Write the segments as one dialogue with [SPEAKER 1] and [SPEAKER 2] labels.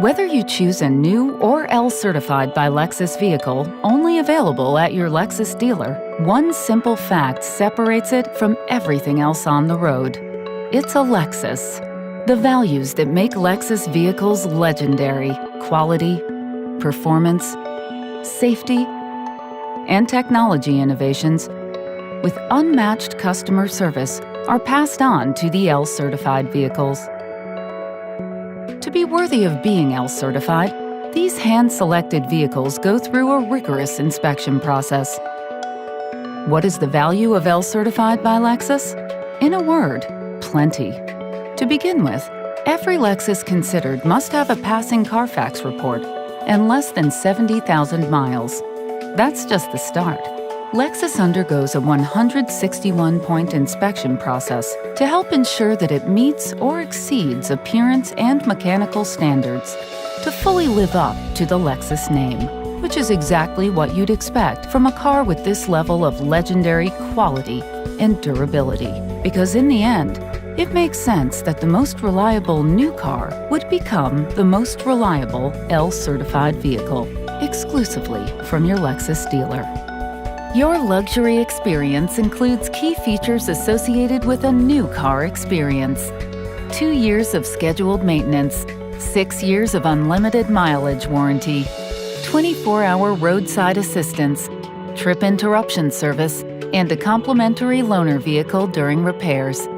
[SPEAKER 1] Whether you choose a new or L-certified by Lexus vehicle, only available at your Lexus dealer, one simple fact separates it from everything else on the road. It's a Lexus. The values that make Lexus vehicles legendary: quality, performance, safety, and technology innovations with unmatched customer service are passed on to the L-certified vehicles. To be worthy of being L-certified, these hand-selected vehicles go through a rigorous inspection process. What is the value of L-certified by Lexus? In a word, plenty. To begin with, every Lexus considered must have a passing Carfax report and less than 70,000 miles. That's just the start. Lexus undergoes a 161-point inspection process to help ensure that it meets or exceeds appearance and mechanical standards to fully live up to the Lexus name, which is exactly what you'd expect from a car with this level of legendary quality and durability. Because in the end, it makes sense that the most reliable new car would become the most reliable L-certified vehicle, exclusively from your Lexus dealer. Your luxury experience includes key features associated with a new car experience: 2 years of scheduled maintenance, 6 years of unlimited mileage warranty, 24-hour roadside assistance, trip interruption service, and a complimentary loaner vehicle during repairs.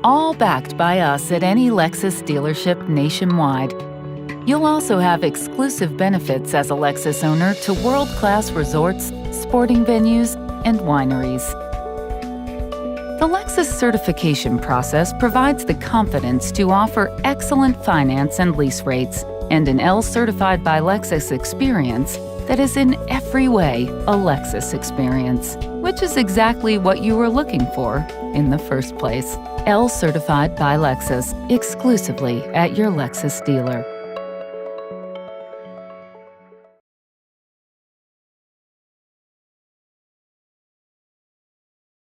[SPEAKER 1] All backed by us at any Lexus dealership nationwide. You'll also have exclusive benefits as a Lexus owner to world-class resorts, sporting venues, and wineries. The Lexus certification process provides the confidence to offer excellent finance and lease rates and an L-certified by Lexus experience that is in every way a Lexus experience, which is exactly what you were looking for in the first place. L-certified by Lexus, exclusively at your Lexus dealer.